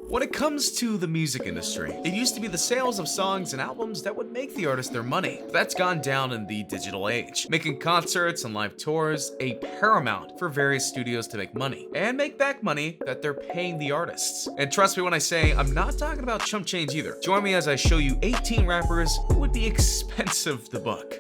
When it comes to the music industry, it used to be the sales of songs and albums that would make the artist their money. That's gone down in the digital age, making concerts and live tours a paramount for various studios to make money and make back money that they're paying the artists. And trust me when I say I'm not talking about chump change either. Join me as I show you 18 rappers who would be expensive to book.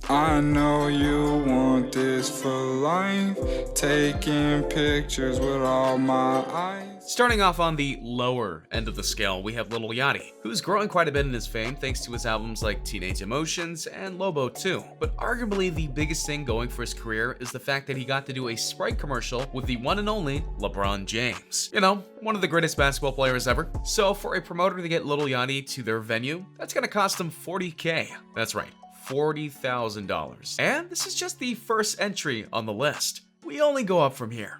I know you want this for life, taking pictures with all my eyes. Starting off on the lower end of the scale, we have Lil Yachty, who's growing quite a bit in his fame thanks to his albums like Teenage Emotions and Lobo 2. But arguably the biggest thing going for his career is the fact that he got to do a Sprite commercial with the one and only LeBron James. You know, one of the greatest basketball players ever. So for a promoter to get Lil Yachty to their venue, that's gonna cost him $40K. That's right, $40,000. And this is just the first entry on the list. We only go up from here.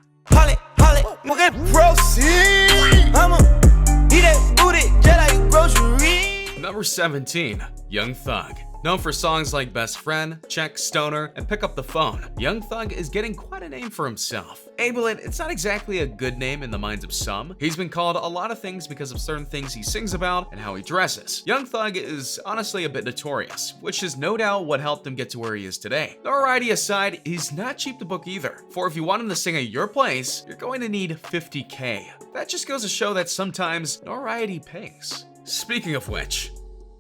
Number 17, Young Thug. Known for songs like Best Friend, Check, Stoner, and Pick Up the Phone, Young Thug is getting quite a name for himself. Ablein, it's not exactly a good name in the minds of some. He's been called a lot of things because of certain things he sings about and how he dresses. Young Thug is honestly a bit notorious, which is no doubt what helped him get to where he is today. Notoriety aside, he's not cheap to book either. For if you want him to sing at your place, you're going to need $50K. That just goes to show that sometimes notoriety pays. Speaking of which,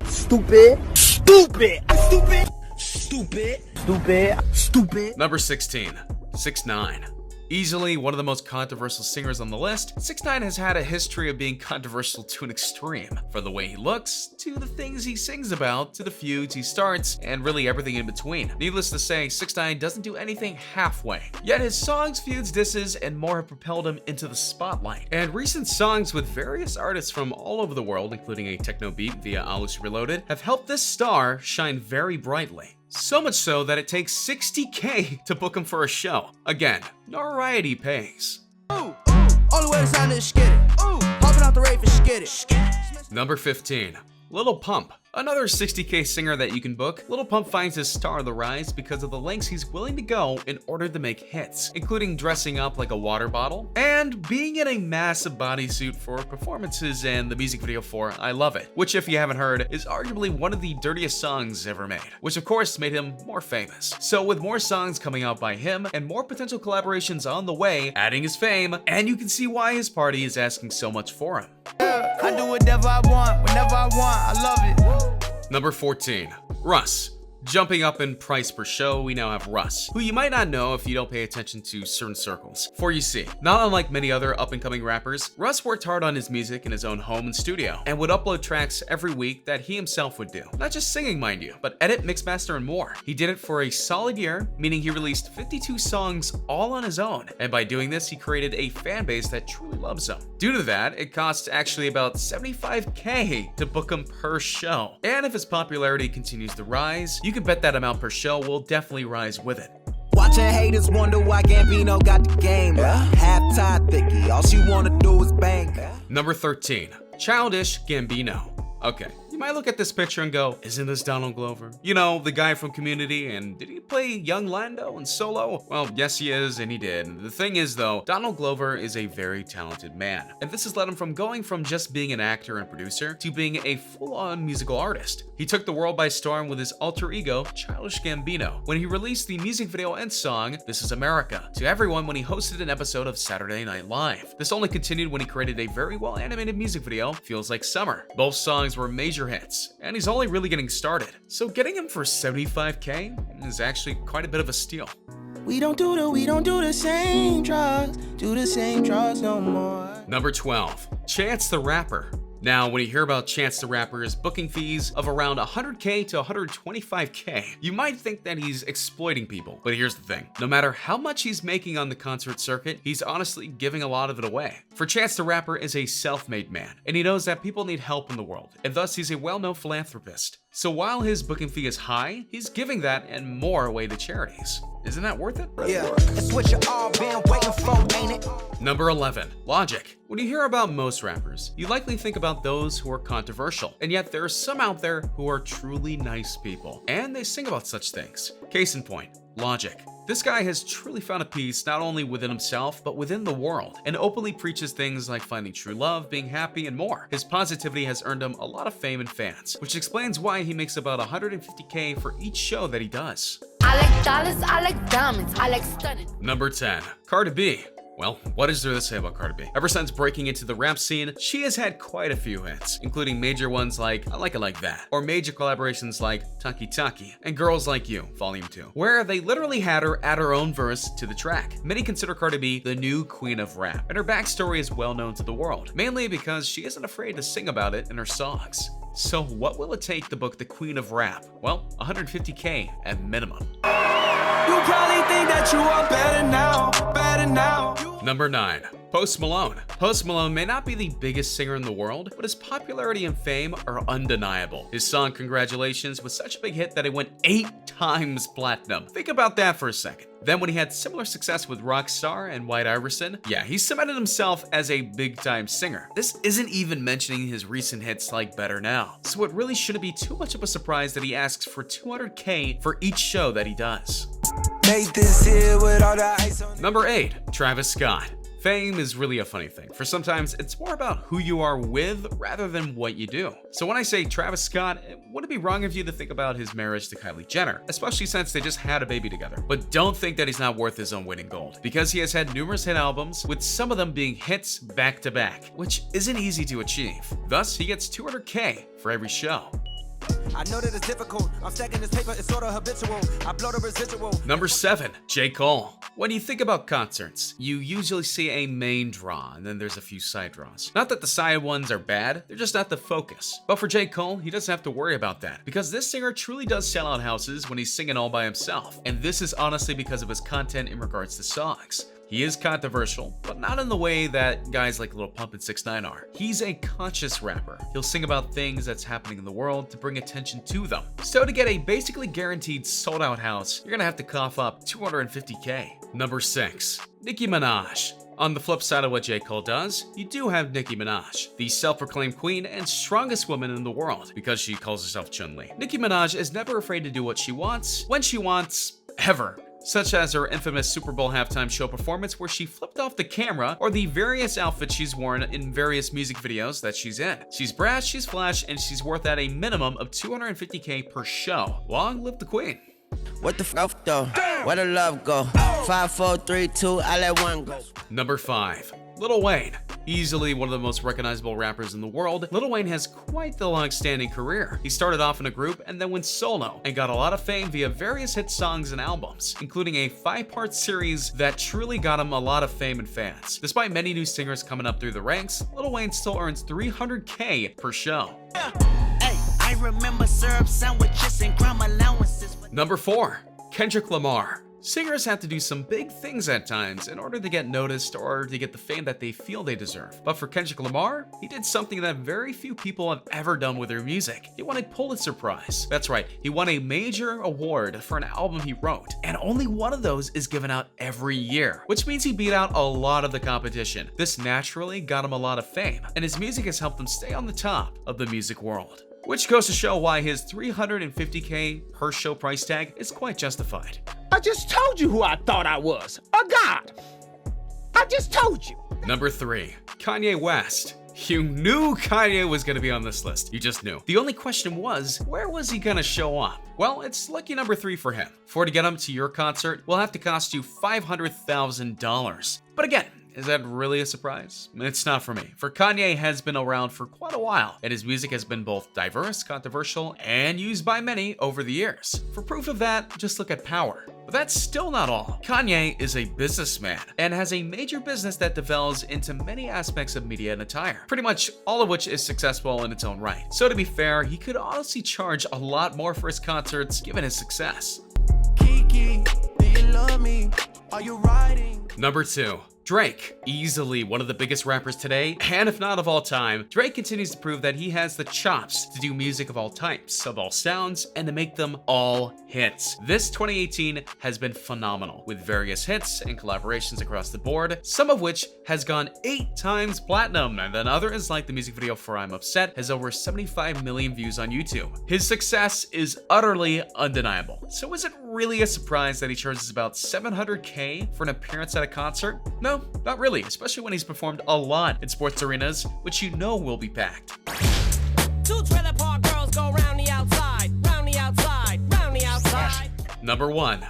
Stupid. Number 16, 6ix9ine. Easily one of the most controversial singers on the list, 6ix9ine has had a history of being controversial to an extreme. From the way he looks, to the things he sings about, to the feuds he starts, and really everything in between. Needless to say, 6ix9ine doesn't do anything halfway. Yet his songs, feuds, disses, and more have propelled him into the spotlight. And recent songs with various artists from all over the world, including a techno beat via Alice Reloaded, have helped this star shine very brightly. So much so that it takes $60K to book him for a show. Again, notoriety pays. Only way to sign this, get it. Hopping out the rave and get it. Number 15, Lil Pump. Another $60K singer that you can book. Lil Pump finds his star on the rise because of the lengths he's willing to go in order to make hits, including dressing up like a water bottle and being in a massive bodysuit for performances and the music video for I Love It, which if you haven't heard, is arguably one of the dirtiest songs ever made, which of course made him more famous. So with more songs coming out by him and more potential collaborations on the way, adding his fame, and you can see why his party is asking so much for him. I do whatever I want, whenever I want, I love it. Number 14, Russ. Jumping up in price per show, we now have Russ, who you might not know if you don't pay attention to certain circles. For you see, not unlike many other up-and-coming rappers, Russ worked hard on his music in his own home and studio, and would upload tracks every week that he himself would do. Not just singing, mind you, but edit, mix, master, and more. He did it for a solid year, meaning he released 52 songs all on his own, and by doing this, he created a fan base that truly loves him. Due to that, it costs actually about $75K to book him per show. And if his popularity continues to rise, you can bet that amount per show will definitely rise with it. Watching haters wonder why Gambino got the game. Half-time thicky, all she wanna do is bang. Number 13, Childish Gambino. Okay, you might look at this picture and go, isn't this Donald Glover? You know, the guy from Community, and did he play young Lando in Solo? Well, yes he is, and he did. The thing is though, Donald Glover is a very talented man, and this has led him from going from just being an actor and producer to being a full-on musical artist. He took the world by storm with his alter ego, Childish Gambino, when he released the music video and song, This Is America, to everyone when he hosted an episode of Saturday Night Live. This only continued when he created a very well-animated music video, Feels Like Summer. Both songs were major hits, and he's only really getting started. So getting him for $75K is actually quite a bit of a steal. We don't do the same drugs, no more. Number 12, Chance the Rapper. Now, when you hear about Chance the Rapper's booking fees of around $100K to $125K, you might think that he's exploiting people. But here's the thing, no matter how much he's making on the concert circuit, he's honestly giving a lot of it away. For Chance the Rapper is a self-made man, and he knows that people need help in the world, and thus he's a well-known philanthropist. So while his booking fee is high, he's giving that and more away to charities. Isn't that worth it? Yeah, that's what you all been waiting for, ain't it? Number 11, Logic. When you hear about most rappers, you likely think about those who are controversial, and yet there are some out there who are truly nice people, and they sing about such things. Case in point, Logic. This guy has truly found a peace not only within himself, but within the world, and openly preaches things like finding true love, being happy, and more. His positivity has earned him a lot of fame and fans, which explains why he makes about $150K for each show that he does. I like dollars, I like diamonds, I like stunning. Number 10. Cardi B. Well, what is there to say about Cardi B? Ever since breaking into the rap scene, she has had quite a few hits, including major ones like I Like It Like That, or major collaborations like Taki Taki and Girls Like You, Volume 2, where they literally had her add her own verse to the track. Many consider Cardi B the new queen of rap, and her backstory is well known to the world, mainly because she isn't afraid to sing about it in her songs. So what will it take to book the queen of rap? Well, $150K at minimum. You probably think that you are better now, better now. Number 9. Post Malone. Post Malone may not be the biggest singer in the world, but his popularity and fame are undeniable. His song Congratulations was such a big hit that it went 8 times platinum. Think about that for a second. Then when he had similar success with Rockstar and White Iverson, yeah, he cemented himself as a big-time singer. This isn't even mentioning his recent hits like Better Now. So it really shouldn't be too much of a surprise that he asks for $200K for each show that he does. Made this here with all the ice on it. Number 8. Travis Scott. Fame is really a funny thing, for sometimes it's more about who you are with rather than what you do. So when I say Travis Scott, it wouldn't be wrong of you to think about his marriage to Kylie Jenner, especially since they just had a baby together. But don't think that he's not worth his own weight in gold, because he has had numerous hit albums, with some of them being hits back to back, which isn't easy to achieve. Thus, he gets $200K for every show. I know that it's difficult. I'm stacking this paper, it's sort of habitual. I blow the residual. Number 7. J. Cole. When you think about concerts, you usually see a main draw, and then there's a few side draws. Not that the side ones are bad, they're just not the focus. But for J. Cole, he doesn't have to worry about that, because this singer truly does sell out houses when he's singing all by himself. And this is honestly because of his content in regards to songs. He is controversial, but not in the way that guys like Lil Pump and 6ix9ine are. He's a conscious rapper. He'll sing about things that's happening in the world to bring attention to them. So to get a basically guaranteed sold-out house, you're gonna have to cough up $250K. Number 6. Nicki Minaj. On the flip side of what J. Cole does, you do have Nicki Minaj, the self-proclaimed queen and strongest woman in the world, because she calls herself Chun-Li. Nicki Minaj is never afraid to do what she wants, when she wants, ever. Such as her infamous Super Bowl halftime show performance where she flipped off the camera, or the various outfits she's worn in various music videos that she's in. She's brash, she's flash, and she's worth at a minimum of $250K per show. Long live the queen. What the f though? Where the love go? 5, 4, 3, 2, I let one go. Number 5. Lil Wayne. Easily one of the most recognizable rappers in the world, Lil Wayne has quite the long-standing career. He started off in a group and then went solo, and got a lot of fame via various hit songs and albums, including a 5-part series that truly got him a lot of fame and fans. Despite many new singers coming up through the ranks, Lil Wayne still earns $300K per show. Hey, I remember syrup sandwiches and crime allowances. Number 4. Kendrick Lamar. Singers have to do some big things at times in order to get noticed or to get the fame that they feel they deserve. But for Kendrick Lamar, he did something that very few people have ever done with their music. He won a Pulitzer Prize. That's right, he won a major award for an album he wrote, and only one of those is given out every year, which means he beat out a lot of the competition. This naturally got him a lot of fame, and his music has helped him stay on the top of the music world. Which goes to show why his $350K per show price tag is quite justified. I just told you who I thought I was, a god. I just told you. Number 3. Kanye West. You knew Kanye was going to be on this list. You just knew. The only question was, where was he going to show up? Well, it's lucky number 3 for him. For to get him to your concert will have to cost you $500,000. But again, is that really a surprise? It's not for me, for Kanye has been around for quite a while, and his music has been both diverse, controversial, and used by many over the years. For proof of that, just look at Power. But that's still not all. Kanye is a businessman, and has a major business that delves into many aspects of media and attire, pretty much all of which is successful in its own right. So to be fair, he could honestly charge a lot more for his concerts given his success. Kiki, do you love me? Are you riding? Number 2. Drake, easily one of the biggest rappers today, and if not of all time, Drake continues to prove that he has the chops to do music of all types, of all sounds, and to make them all hits. This 2018 has been phenomenal, with various hits and collaborations across the board, some of which has gone 8 times platinum, and then others, like the music video for I'm Upset, has over 75 million views on YouTube. His success is utterly undeniable. So is it really a surprise that he charges about $700K for an appearance at a concert? No, not really, especially when he's performed a lot in sports arenas, which you know will be packed. 2 trailer park girls go round the outside, round the outside, round the outside. Number 1.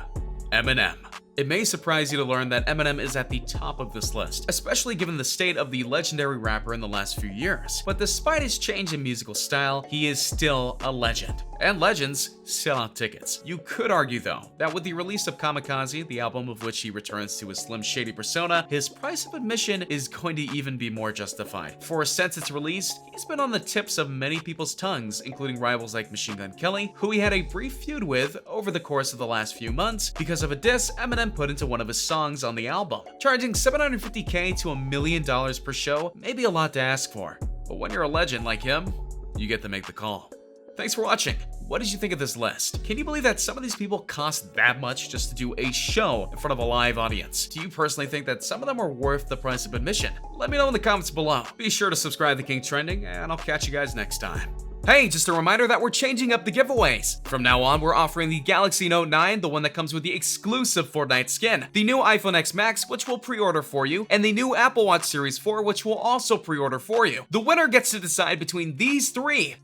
Eminem. It may surprise you to learn that Eminem is at the top of this list, especially given the state of the legendary rapper in the last few years. But despite his change in musical style, he is still a legend. And legends sell out tickets. You could argue, though, that with the release of Kamikaze, the album of which he returns to his Slim Shady persona, his price of admission is going to even be more justified. For since its release, he's been on the tips of many people's tongues, including rivals like Machine Gun Kelly, who he had a brief feud with over the course of the last few months because of a diss Eminem put into one of his songs on the album. Charging $750K to $1 million per show may be a lot to ask for, but when you're a legend like him, you get to make the call. Thanks for watching. What did you think of this list? Can you believe that some of these people cost that much just to do a show in front of a live audience? Do you personally think that some of them are worth the price of admission? Let me know in the comments below. Be sure to subscribe to King Trending, and I'll catch you guys next time. Hey, just a reminder that we're changing up the giveaways. From now on, we're offering the Galaxy Note 9, the one that comes with the exclusive Fortnite skin, the new iPhone X Max, which we'll pre-order for you, and the new Apple Watch Series 4, which we'll also pre-order for you. The winner gets to decide between these 3.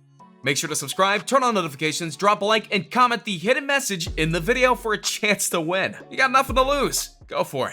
Make sure to subscribe, turn on notifications, drop a like, and comment the hidden message in the video for a chance to win. You got nothing to lose. Go for it.